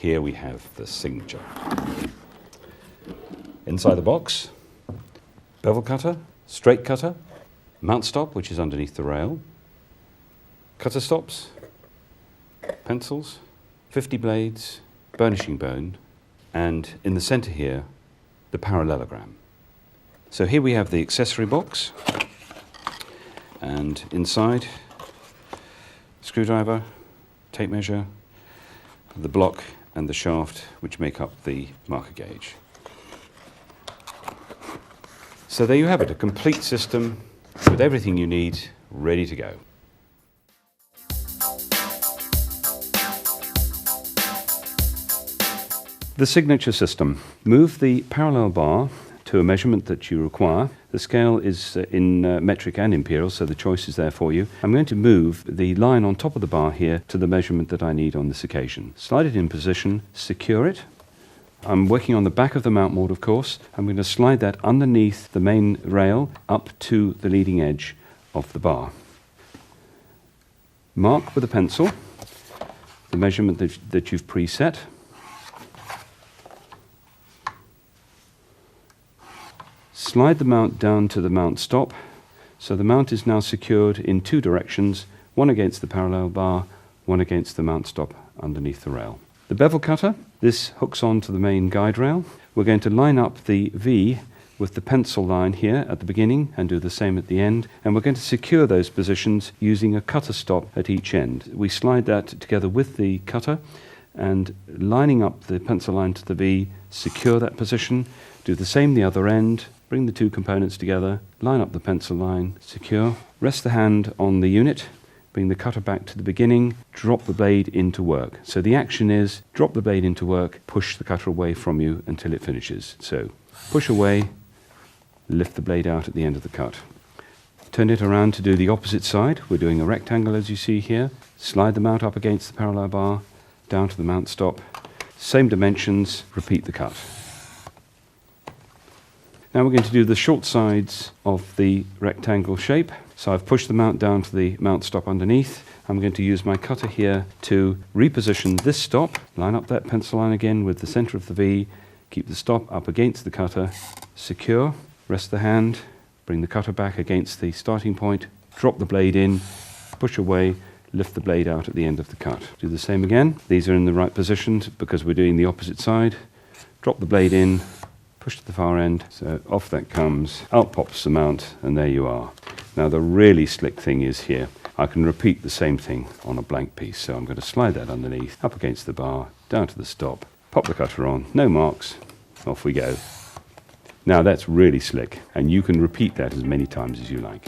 here we have the signature. Inside the box, bevel cutter, straight cutter, mount stop, which is underneath the rail, cutter stops, pencils, 50 blades, burnishing bone, and in the center here, the parallelogram. So here we have the accessory box, and inside, screwdriver, tape measure, the block and the shaft which make up the marker gauge. So there you have it, a complete system with everything you need ready to go. The signature system. Move the parallel bar to a measurement that you require. The scale is in metric and imperial, so the choice is there for you. I'm going to move the line on top of the bar here to the measurement that I need on this occasion. Slide it in position, secure it. I'm working on the back of the mount board, of course. I'm going to slide that underneath the main rail up to the leading edge of the bar. Mark with a pencil the measurement that you've preset. Slide the mount down to the mount stop, so the mount is now secured in two directions, one against the parallel bar, one against the mount stop underneath the rail. The bevel cutter, this hooks onto the main guide rail. We're going to line up the V with the pencil line here at the beginning and do the same at the end, and we're going to secure those positions using a cutter stop at each end. We slide that together with the cutter and lining up the pencil line to the V, secure that position, do the same the other end. Bring the two components together, line up the pencil line, secure. Rest the hand on the unit, bring the cutter back to the beginning, drop the blade into work. So the action is drop the blade into work, push the cutter away from you until it finishes. So push away, lift the blade out at the end of the cut. Turn it around to do the opposite side. We're doing a rectangle as you see here. Slide the mount up against the parallel bar, down to the mount stop. Same dimensions, repeat the cut. Now we're going to do the short sides of the rectangle shape. So I've pushed the mount down to the mount stop underneath. I'm going to use my cutter here to reposition this stop. Line up that pencil line again with the center of the V. Keep the stop up against the cutter. Secure. Rest the hand. Bring the cutter back against the starting point. Drop the blade in. Push away. Lift the blade out at the end of the cut. Do the same again. These are in the right positions because we're doing the opposite side. Drop the blade in. Push to the far end, so off that comes, out pops the mount, and there you are. Now the really slick thing is here, I can repeat the same thing on a blank piece, so I'm going to slide that underneath, up against the bar, down to the stop, pop the cutter on, no marks, off we go. Now that's really slick, and you can repeat that as many times as you like.